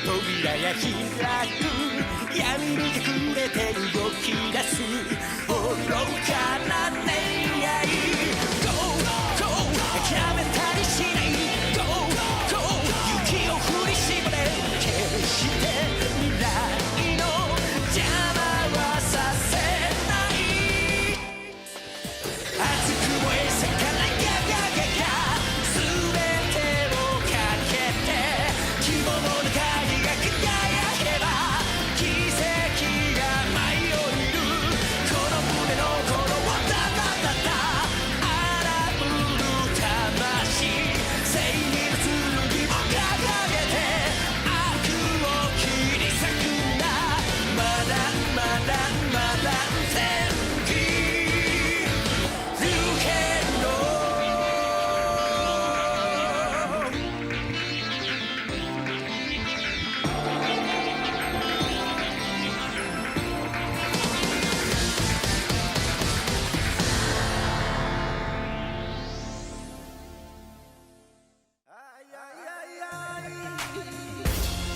扉が開く闇に隠れて動き出す愚かな恋愛 Go Go 諦めたりしない Go Go 雪を振り絞れ決して未来の邪魔はさせない熱く燃え盛らガガガガ全てをかけて希望の鍵が輝けば奇跡が舞い降りるこの胸の鼓動をダダダダ荒ぶる魂正義の剣を掲げて悪を切り裂くんだまだまだまだ全気ルヘロ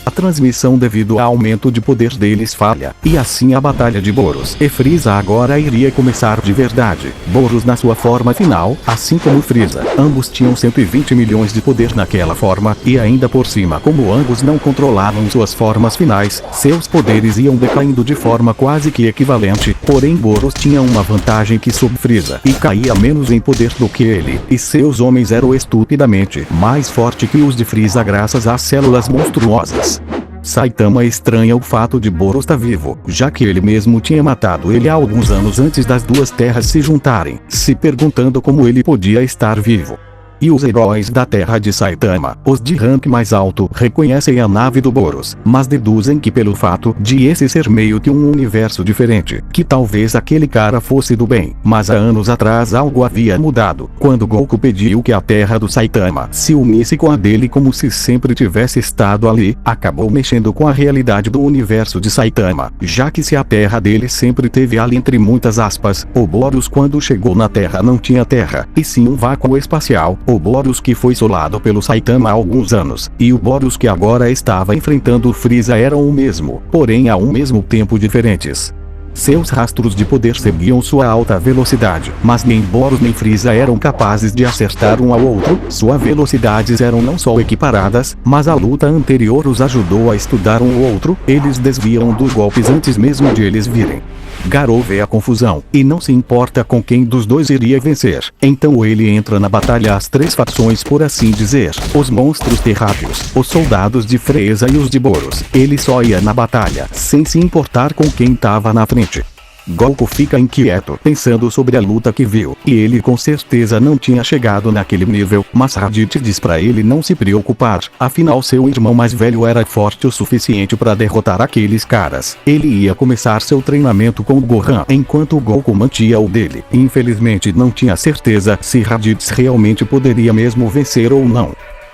A transmissão devido ao aumento de poder deles falha, e assim a batalha de Boros e Frieza agora iria começar de verdade. Boros na sua forma final, assim como Frieza, ambos tinham 120 milhões de poder naquela forma, e ainda por cima como ambos não controlavam suas formas finais, seus poderes iam decaindo de forma quase que equivalente, porém Boros tinha uma vantagem que sob Frieza, e caía menos em poder do que ele, e seus homens eram estupidamente mais fortes que os de Frieza graças às células monstruosas. Saitama estranha o fato de Boros estar vivo, já que ele mesmo tinha matado ele há alguns anos antes das duas terras se juntarem, se perguntando como ele podia estar vivo. E os heróis da Terra de Saitama, os de rank mais alto, reconhecem a nave do Boros, mas deduzem que pelo fato de esse ser meio que um universo diferente, que talvez aquele cara fosse do bem, mas há anos atrás algo havia mudado, quando Goku pediu que a Terra do Saitama se unisse com a dele como se sempre tivesse estado ali, acabou mexendo com a realidade do universo de Saitama, já que se a Terra dele sempre teve ali entre muitas aspas, o Boros quando chegou na Terra não tinha terra, e sim um vácuo espacial, o Boros que foi solado pelo Saitama há alguns anos, e o Boros que agora estava enfrentando o Frieza eram o mesmo, porém ao mesmo tempo diferentes. Seus rastros de poder seguiam sua alta velocidade, mas nem Boros nem Frieza eram capazes de acertar um ao outro, suas velocidades eram não só equiparadas, mas a luta anterior os ajudou a estudar um ao outro, eles desviam dos golpes antes mesmo de eles virem. Garou vê a confusão, e não se importa com quem dos dois iria vencer, então ele entra na batalha as três facções por assim dizer, os monstros terráqueos, os soldados de Frieza e os de Boros, ele só ia na batalha, sem se importar com quem estava na frente. Goku fica inquieto pensando sobre a luta que viu, e ele com certeza não tinha chegado naquele nível, mas Raditz diz pra ele não se preocupar, afinal seu irmão mais velho era forte o suficiente para derrotar aqueles caras. Ele ia começar seu treinamento com o Gohan, enquanto o Goku mantinha o dele. Infelizmente não tinha certeza se Raditz realmente poderia mesmo vencer ou não.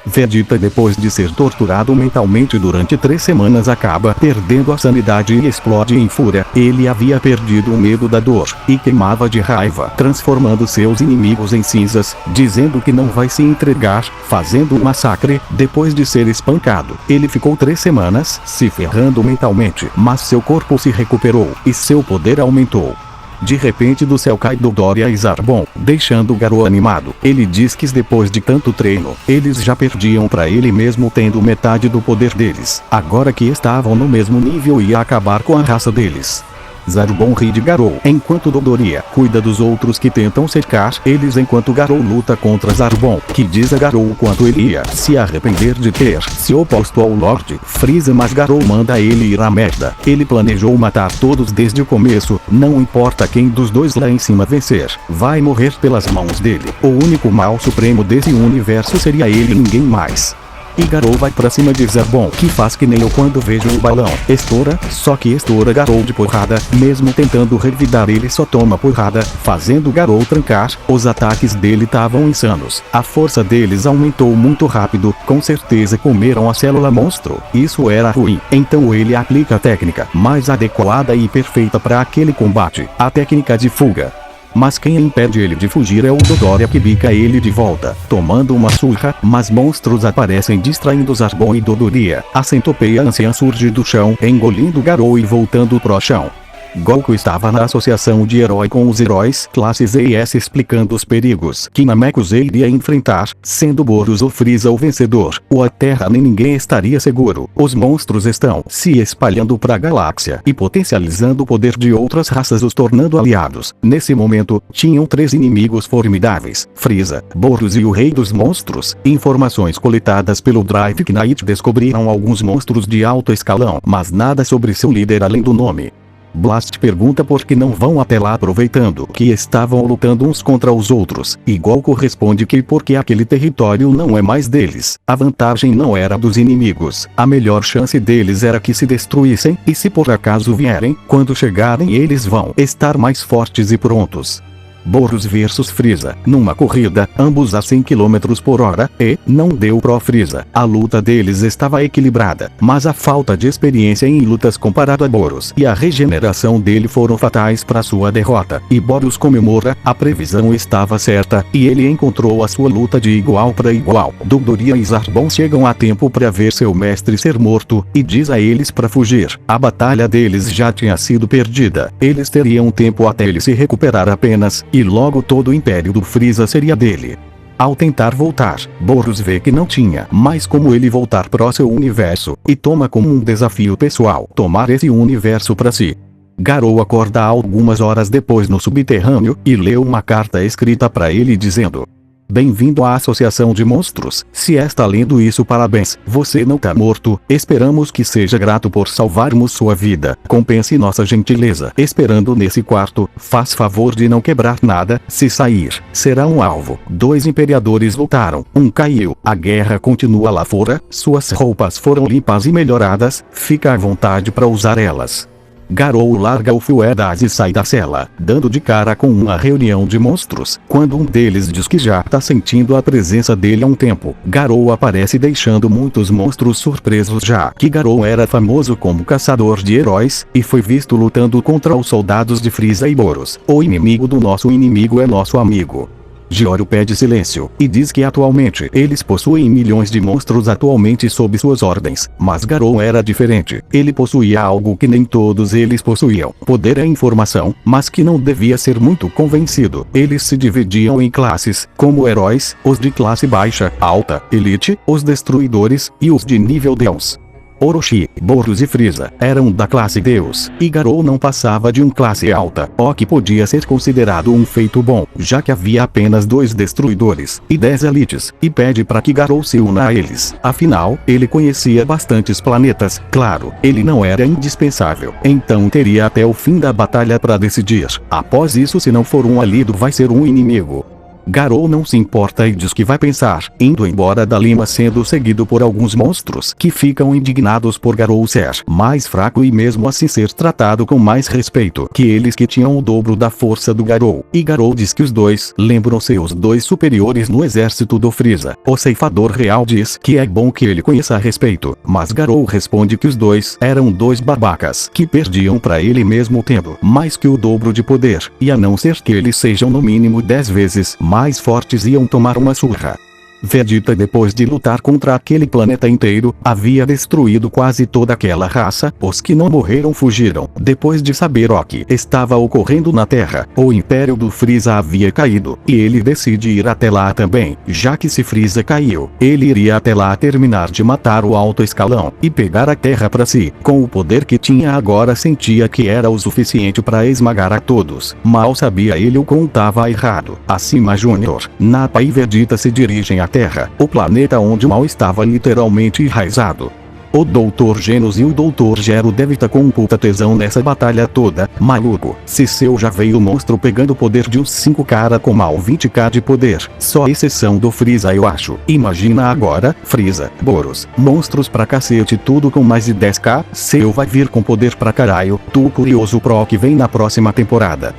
Vegeta depois de ser torturado mentalmente durante 3 semanas acaba perdendo a sanidade e explode em fúria. Ele havia perdido o medo da dor, e queimava de raiva, transformando seus inimigos em cinzas, dizendo que não vai se entregar, fazendo um massacre. Depois de ser espancado, ele ficou 3 semanas, se ferrando mentalmente, mas seu corpo se recuperou, e seu poder aumentou. De repente do céu cai Dodoria e Zarbon, deixando Garou animado. Ele diz que depois de tanto treino, eles já perdiam pra ele mesmo tendo metade do poder deles. Agora que estavam no mesmo nível ia acabar com a raça deles. Zarbon ri de Garou, enquanto Dodoria cuida dos outros que tentam cercar eles enquanto Garou luta contra Zarbon, que diz a Garou o quanto ele ia se arrepender de ter se oposto ao Lorde Frieza, mas Garou manda ele ir à merda. Ele planejou matar todos desde o começo, não importa quem dos dois lá em cima vencer, vai morrer pelas mãos dele. O único mal supremo desse universo seria ele e ninguém mais. E Garou vai pra cima de Zarbon, que faz que nem eu quando vejo o balão. Estoura, só que estoura Garou de porrada, mesmo tentando revidar ele só toma porrada, fazendo Garou trancar. Os ataques dele estavam insanos. A força deles aumentou muito rápido, com certeza comeram a célula monstro. Isso era ruim, então ele aplica a técnica mais adequada e perfeita para aquele combate, a técnica de fuga. mas quem impede ele de fugir é o Dodoria, que bica ele de volta, tomando uma surra, mas monstros aparecem distraindo Zarbon e Dodoria. A centopeia anciã surge do chão, engolindo Garou e voltando pro chão. Goku estava na associação de herói com os heróis classes E e S, explicando os perigos que Namekusei iria enfrentar, sendo Boros ou Frieza o vencedor, ou a Terra nem ninguém estaria seguro. Os monstros estão se espalhando para a galáxia e potencializando o poder de outras raças, os tornando aliados. Nesse momento, tinham 3 inimigos formidáveis: Frieza, Boros e o Rei dos Monstros. Informações coletadas pelo Drive Knight descobriram alguns monstros de alto escalão, mas nada sobre seu líder além do nome. Blast pergunta por que não vão até lá, aproveitando que estavam lutando uns contra os outros, e Goku responde que porque aquele território não é mais deles, a vantagem não era dos inimigos, a melhor chance deles era que se destruíssem, e se por acaso vierem, quando chegarem eles vão estar mais fortes e prontos. Boros vs Frieza, numa corrida, ambos a 100 km por hora, e não deu pro Frieza. A luta deles estava equilibrada, mas a falta de experiência em lutas comparado a Boros e a regeneração dele foram fatais para sua derrota, e Boros comemora. A previsão estava certa, e ele encontrou a sua luta de igual para igual. Dodoria e Zarbon chegam a tempo para ver seu mestre ser morto, e diz a eles para fugir. A batalha deles já tinha sido perdida, eles teriam tempo até ele se recuperar apenas, e logo todo o império do Frieza seria dele. Ao tentar voltar, Boros vê que não tinha mais como ele voltar pro seu universo, e toma como um desafio pessoal tomar esse universo para si. Garou acorda algumas horas depois no subterrâneo, e lê uma carta escrita para ele dizendo: "Bem-vindo à Associação de Monstros. Se está lendo isso, parabéns, você não tá morto, esperamos que seja grato por salvarmos sua vida, compense nossa gentileza esperando nesse quarto, faz favor de não quebrar nada, se sair, será um alvo." 2 imperadores lutaram, um caiu, a guerra continua lá fora, suas roupas foram limpas e melhoradas, fica à vontade para usar elas. Garou larga o Fuedas e sai da cela, dando de cara com uma reunião de monstros, quando um deles diz que já tá sentindo a presença dele há um tempo. Garou aparece deixando muitos monstros surpresos, já que Garou era famoso como caçador de heróis, e foi visto lutando contra os soldados de Frieza e Boros. O inimigo do nosso inimigo é nosso amigo. Giorgio pede silêncio, e diz que atualmente eles possuem milhões de monstros atualmente sob suas ordens, mas Garou era diferente, ele possuía algo que nem todos eles possuíam, poder e informação, mas que não devia ser muito convencido. Eles se dividiam em classes, como heróis, os de classe baixa, alta, elite, os destruidores, e os de nível Deus. Orochi, Boros e Frieza eram da classe Deus, e Garou não passava de um classe alta, o que podia ser considerado um feito bom, já que havia apenas 2 destruidores e 10 elites, e pede para que Garou se una a eles. Afinal, ele conhecia bastantes planetas, claro, ele não era indispensável, então teria até o fim da batalha para decidir. Após isso, se não for um aliado, vai ser um inimigo. Garou não se importa e diz que vai pensar, indo embora da Lima, sendo seguido por alguns monstros que ficam indignados por Garou ser mais fraco e mesmo assim ser tratado com mais respeito que eles, que tinham o dobro da força do Garou. E Garou diz que os 2 lembram seus 2 superiores no exército do Frieza. O ceifador real diz que é bom que ele conheça a respeito, mas Garou responde que os 2 eram 2 babacas que perdiam para ele mesmo tendo mais que o dobro de poder, e a não ser que eles sejam no mínimo 10 vezes mais fortes, iam tomar uma surra. Vegeta, depois de lutar contra aquele planeta inteiro, havia destruído quase toda aquela raça. Os que não morreram fugiram. Depois de saber o que estava ocorrendo na Terra, o Império do Frieza havia caído, e ele decide ir até lá também, já que se Frieza caiu, ele iria até lá terminar de matar o alto escalão, e pegar a Terra para si. Com o poder que tinha agora, sentia que era o suficiente para esmagar a todos. Mal sabia ele o quão estava errado. Acima Júnior, Nappa e Vegeta se dirigem à Terra, o planeta onde o mal estava literalmente enraizado. O Dr. Genos e o Dr. Gero deve estar com um puta tesão nessa batalha toda, maluco. Se seu já veio o monstro pegando o poder de uns 5 cara com mal 20k de poder, só exceção do Frieza eu acho. Imagina agora, Frieza, Boros, monstros pra cacete, tudo com mais de 10k, seu vai vir com poder pra caralho. Tu curioso pro que vem na próxima temporada.